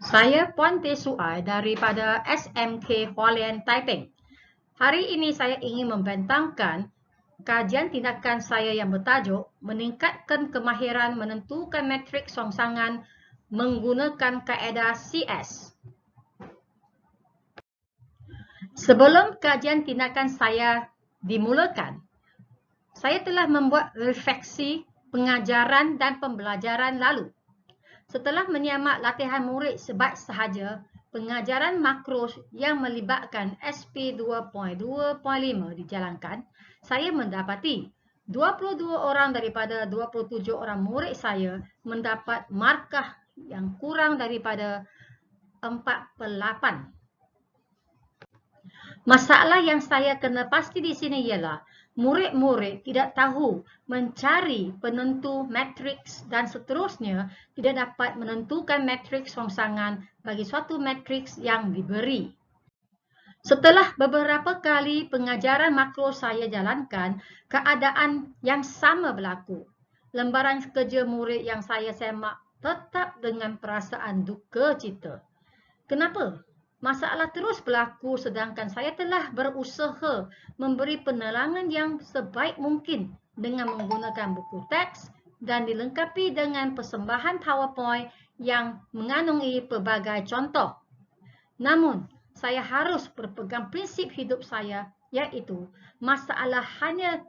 Saya Puan Teh Suai daripada SMK Hualien Taiping. Hari ini saya ingin membentangkan kajian tindakan saya yang bertajuk meningkatkan kemahiran menentukan matriks rongsangan menggunakan kaedah CS. Sebelum kajian tindakan saya dimulakan, saya telah membuat refleksi pengajaran dan pembelajaran lalu. Setelah menyimak latihan murid sebaik sahaja, pengajaran makro yang melibatkan SP 2.2.5 dijalankan, saya mendapati 22 orang daripada 27 orang murid saya mendapat markah yang kurang daripada 48. Masalah yang saya kena pasti di sini ialah murid-murid tidak tahu mencari penentu matriks dan seterusnya tidak dapat menentukan matriks rongsangan bagi suatu matriks yang diberi. Setelah beberapa kali pengajaran makro saya jalankan, keadaan yang sama berlaku. Lembaran kerja murid yang saya semak tetap dengan perasaan duka cita. Kenapa? Masalah terus berlaku sedangkan saya telah berusaha memberi penerangan yang sebaik mungkin dengan menggunakan buku teks dan dilengkapi dengan persembahan PowerPoint yang mengandungi pelbagai contoh. Namun, saya harus berpegang prinsip hidup saya, iaitu masalah hanya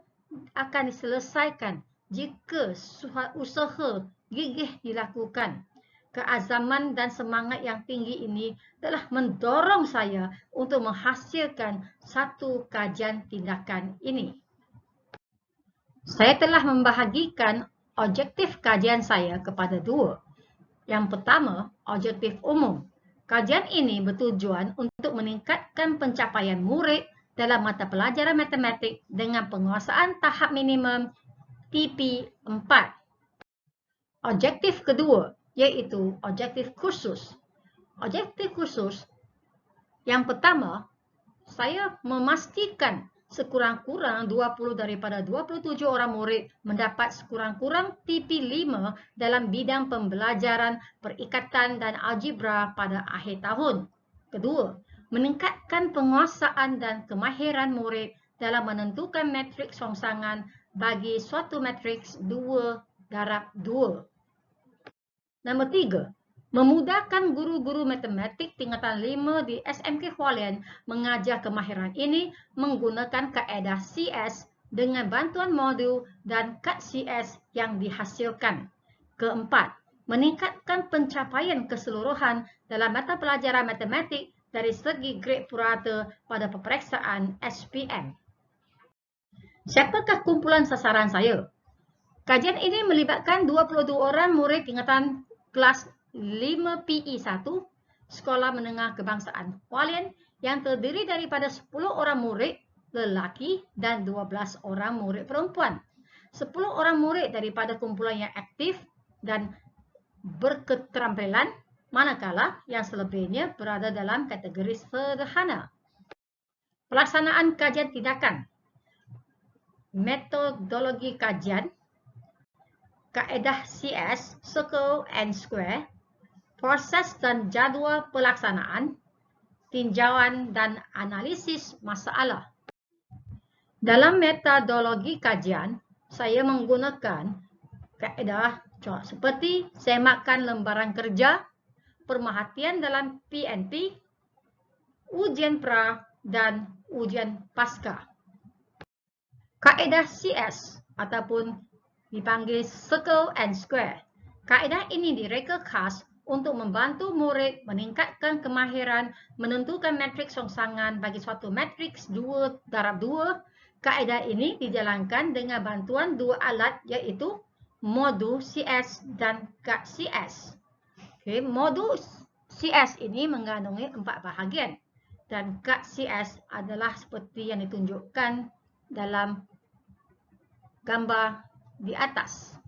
akan diselesaikan jika usaha gigih dilakukan. Keazaman dan semangat yang tinggi ini telah mendorong saya untuk menghasilkan satu kajian tindakan ini. Saya telah membahagikan objektif kajian saya kepada dua. Yang pertama, objektif umum. Kajian ini bertujuan untuk meningkatkan pencapaian murid dalam mata pelajaran matematik dengan penguasaan tahap minimum TP4. Objektif kedua, iaitu objektif khusus. Objektif khusus yang pertama, saya memastikan sekurang-kurang 20 daripada 27 orang murid mendapat sekurang-kurang TP5 dalam bidang pembelajaran perikatan dan algebra pada akhir tahun. Kedua, meningkatkan penguasaan dan kemahiran murid dalam menentukan matriks rongsangan bagi suatu matriks 2/2. Nombor 3. Memudahkan guru-guru matematik tingkatan 5 di SMK Hualien mengajar kemahiran ini menggunakan kaedah CS dengan bantuan modul dan kad CS yang dihasilkan. Keempat, meningkatkan pencapaian keseluruhan dalam mata pelajaran matematik dari segi grade purata pada peperiksaan SPM. Siapakah kumpulan sasaran saya? Kajian ini melibatkan 22 orang murid tingkatan kelas 5 PE1, Sekolah Menengah Kebangsaan Hualien yang terdiri daripada 10 orang murid lelaki dan 12 orang murid perempuan. 10 orang murid daripada kumpulan yang aktif dan berketerampilan, manakala yang selebihnya berada dalam kategori sederhana. Pelaksanaan kajian tindakan. Metodologi kajian, kaedah CS, circle and square, proses dan jadual pelaksanaan, tinjauan dan analisis masalah. Dalam metodologi kajian, saya menggunakan kaedah seperti semakan lembaran kerja, pemerhatian dalam PNP, ujian pra dan ujian pasca. Kaedah CS ataupun dipanggil circle and square. Kaedah ini direka khas untuk membantu murid meningkatkan kemahiran menentukan matriks rongsangan bagi suatu matriks 2/2. Kaedah ini dijalankan dengan bantuan dua alat iaitu modul CS dan kad CS. Modul CS ini mengandungi 4 bahagian dan kad CS adalah seperti yang ditunjukkan dalam gambar di atas.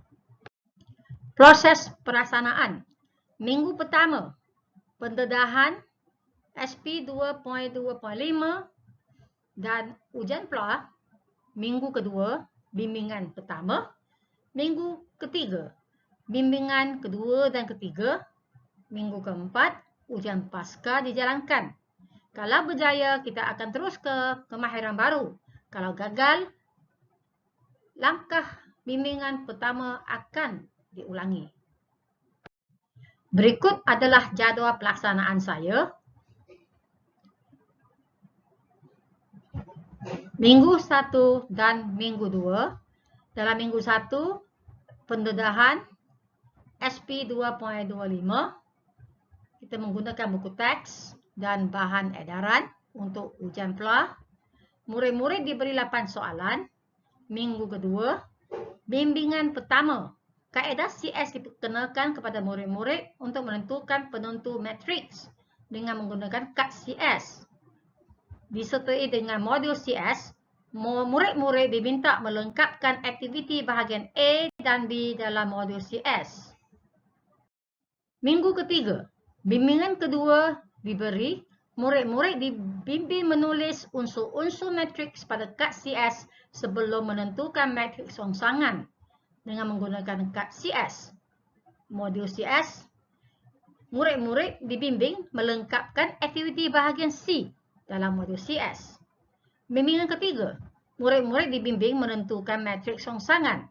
Proses pelaksanaan. Minggu pertama, pendedahan SP 2.2.5 dan ujian pra. Minggu kedua, bimbingan pertama. Minggu ketiga, bimbingan kedua dan ketiga. Minggu keempat, ujian pasca dijalankan. Kalau berjaya, kita akan terus ke kemahiran baru. Kalau gagal, langkah bimbingan pertama akan diulangi. Berikut adalah jadual pelaksanaan saya. Minggu 1 dan minggu 2. Dalam minggu 1, pendedahan SP 2.25. Kita menggunakan buku teks dan bahan edaran untuk ujian pra. Murid-murid diberi 8 soalan. Minggu kedua, bimbingan pertama. Kaedah CS diperkenalkan kepada murid-murid untuk menentukan penentu matriks dengan menggunakan kad CS. Disertai dengan modul CS, murid-murid diminta melengkapkan aktiviti bahagian A dan B dalam modul CS. Minggu ketiga, bimbingan kedua diberi. Murid-murid dibimbing menulis unsur-unsur matriks pada kad CS sebelum menentukan matriks rongsangan dengan menggunakan kad CS. Modul CS, murid-murid dibimbing melengkapkan aktiviti bahagian C dalam modul CS. Bimbingan ketiga, murid-murid dibimbing menentukan matriks rongsangan.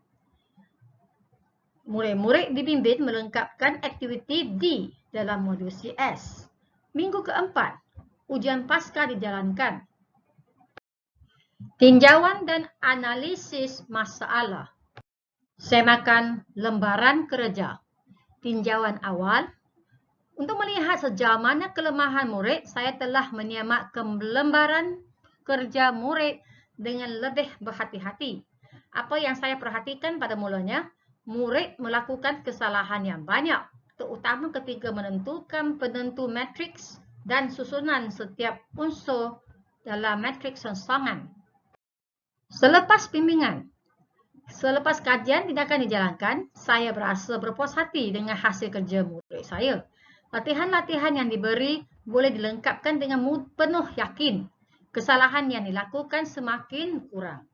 Murid-murid dibimbing melengkapkan aktiviti D dalam modul CS. Minggu keempat, ujian pasca dijalankan. Tinjauan dan analisis masalah. Semakan lembaran kerja. Tinjauan awal. Untuk melihat sejauh mana kelemahan murid, saya telah menyemakkan lembaran kerja murid dengan lebih berhati-hati. Apa yang saya perhatikan pada mulanya, murid melakukan kesalahan yang banyak, terutama ketika menentukan penentu matriks dan susunan setiap unsur dalam matriks rongsangan. Selepas bimbingan, selepas kajian tindakan dijalankan, saya berasa berpuas hati dengan hasil kerja murid saya. Latihan-latihan yang diberi boleh dilengkapkan dengan penuh yakin. Kesalahan yang dilakukan semakin kurang.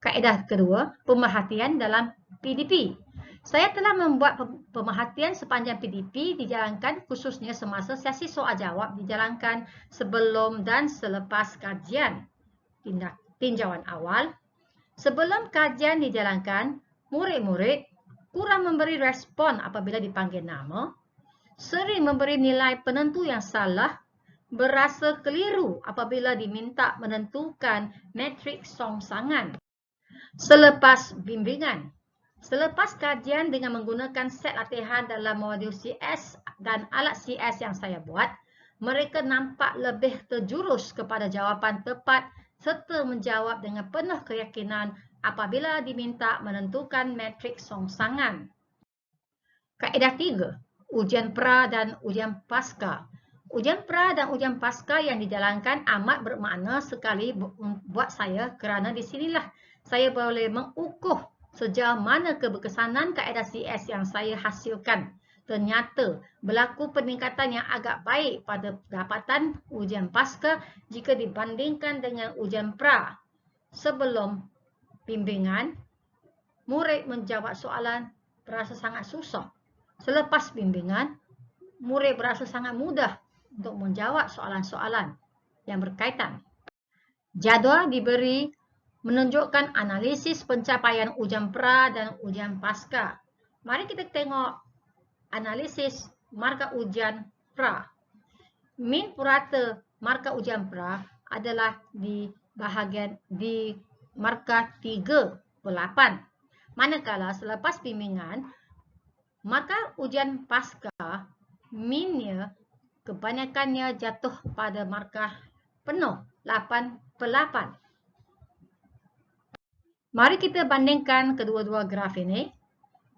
Kaedah kedua, pemerhatian dalam PDP. Saya telah membuat pemerhatian sepanjang PDP dijalankan, khususnya semasa sesi soal jawab dijalankan sebelum dan selepas kajian. Tinjauan awal. Sebelum kajian dijalankan, murid-murid kurang memberi respon apabila dipanggil nama, sering memberi nilai penentu yang salah, berasa keliru apabila diminta menentukan matriks rongsangan. Selepas bimbingan. Selepas kajian dengan menggunakan set latihan dalam modul CS dan alat CS yang saya buat, mereka nampak lebih terjurus kepada jawapan tepat serta menjawab dengan penuh keyakinan apabila diminta menentukan matriks rongsangan. Kaedah 3. Ujian pra dan ujian pasca. Ujian pra dan ujian pasca yang dijalankan amat bermakna sekali buat saya kerana di sinilah saya boleh mengukuh sejauh mana keberkesanan kaedah CS yang saya hasilkan. Ternyata berlaku peningkatan yang agak baik pada pendapatan ujian pasca jika dibandingkan dengan ujian pra. Sebelum bimbingan, murid menjawab soalan berasa sangat susah. Selepas bimbingan, murid berasa sangat mudah untuk menjawab soalan-soalan yang berkaitan. Jadual diberi menunjukkan analisis pencapaian ujian pra dan ujian pasca. Mari kita tengok analisis markah ujian pra. Min purata markah ujian pra adalah di bahagian di markah 3/8. Manakala selepas bimbingan, markah ujian pasca minnya kebanyakannya jatuh pada markah penuh 8/8. Mari kita bandingkan kedua-dua graf ini.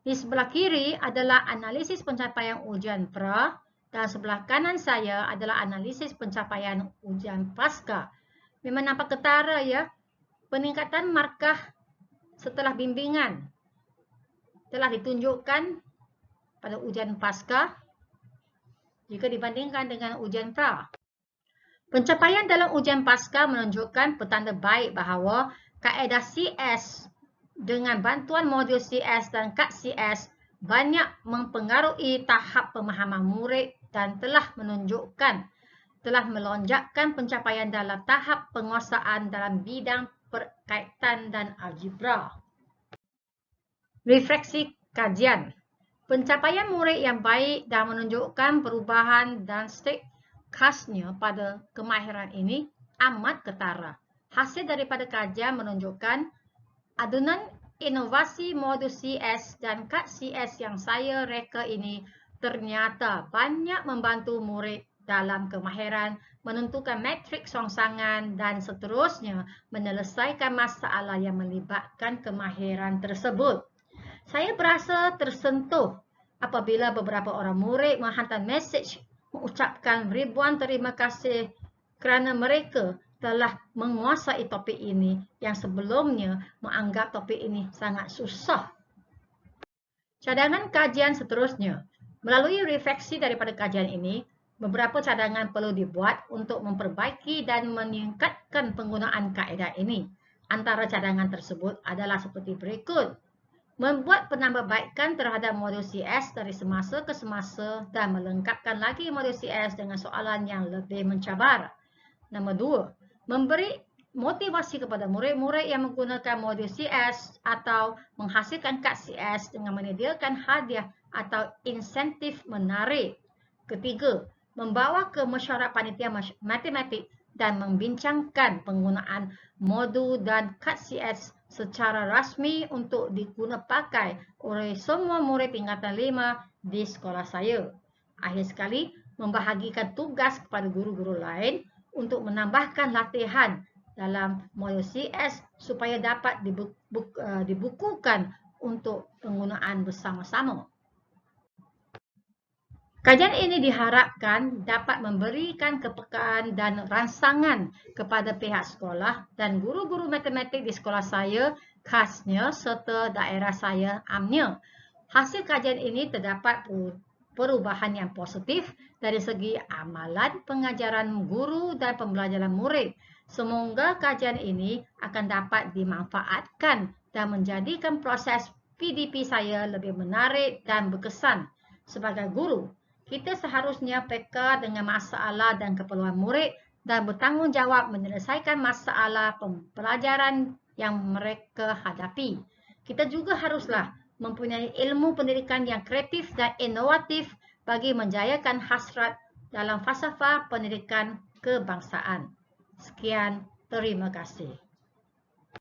Di sebelah kiri adalah analisis pencapaian ujian pra dan sebelah kanan saya adalah analisis pencapaian ujian pasca. Memang nampak ketara ya. Peningkatan markah setelah bimbingan telah ditunjukkan pada ujian pasca jika dibandingkan dengan ujian pra. Pencapaian dalam ujian pasca menunjukkan petanda baik bahawa kaedah CS dengan bantuan modul CS dan kad CS banyak mempengaruhi tahap pemahaman murid dan telah melonjakkan pencapaian dalam tahap penguasaan dalam bidang perkaitan dan algebra. Refleksi kajian. Pencapaian murid yang baik dan menunjukkan perubahan dan state khasnya pada kemahiran ini amat ketara. Hasil daripada kajian menunjukkan adunan inovasi modul CS dan kad CS yang saya reka ini ternyata banyak membantu murid dalam kemahiran menentukan matriks rongsangan dan seterusnya menyelesaikan masalah yang melibatkan kemahiran tersebut. Saya berasa tersentuh apabila beberapa orang murid menghantar mesej mengucapkan ribuan terima kasih kerana mereka telah menguasai topik ini yang sebelumnya menganggap topik ini sangat susah. Cadangan kajian seterusnya. Melalui refleksi daripada kajian ini, beberapa cadangan perlu dibuat untuk memperbaiki dan meningkatkan penggunaan kaedah ini. Antara cadangan tersebut adalah seperti berikut. Membuat penambahbaikan terhadap modul CS dari semasa ke semasa dan melengkapkan lagi modul CS dengan soalan yang lebih mencabar. Nombor 2, memberi motivasi kepada murid-murid yang menggunakan modul CS atau menghasilkan kad CS dengan menyediakan hadiah atau insentif menarik. Ketiga, membawa ke mesyuarat panitia matematik dan membincangkan penggunaan modul dan kad CS secara rasmi untuk digunapakai oleh semua murid tingkatan 5 di sekolah saya. Akhir sekali, membahagikan tugas kepada guru-guru lain untuk menambahkan latihan dalam modul CS supaya dapat dibukukan untuk penggunaan bersama-sama. Kajian ini diharapkan dapat memberikan kepekaan dan rangsangan kepada pihak sekolah dan guru-guru matematik di sekolah saya khasnya serta daerah saya amnya. Hasil kajian ini terdapat perubahan yang positif dari segi amalan pengajaran guru dan pembelajaran murid. Semoga kajian ini akan dapat dimanfaatkan dan menjadikan proses PDP saya lebih menarik dan berkesan. Sebagai guru, kita seharusnya peka dengan masalah dan keperluan murid dan bertanggungjawab menyelesaikan masalah pembelajaran yang mereka hadapi. Kita juga haruslah mempunyai ilmu pendidikan yang kreatif dan inovatif bagi menjayakan hasrat dalam falsafah pendidikan kebangsaan. Sekian, terima kasih.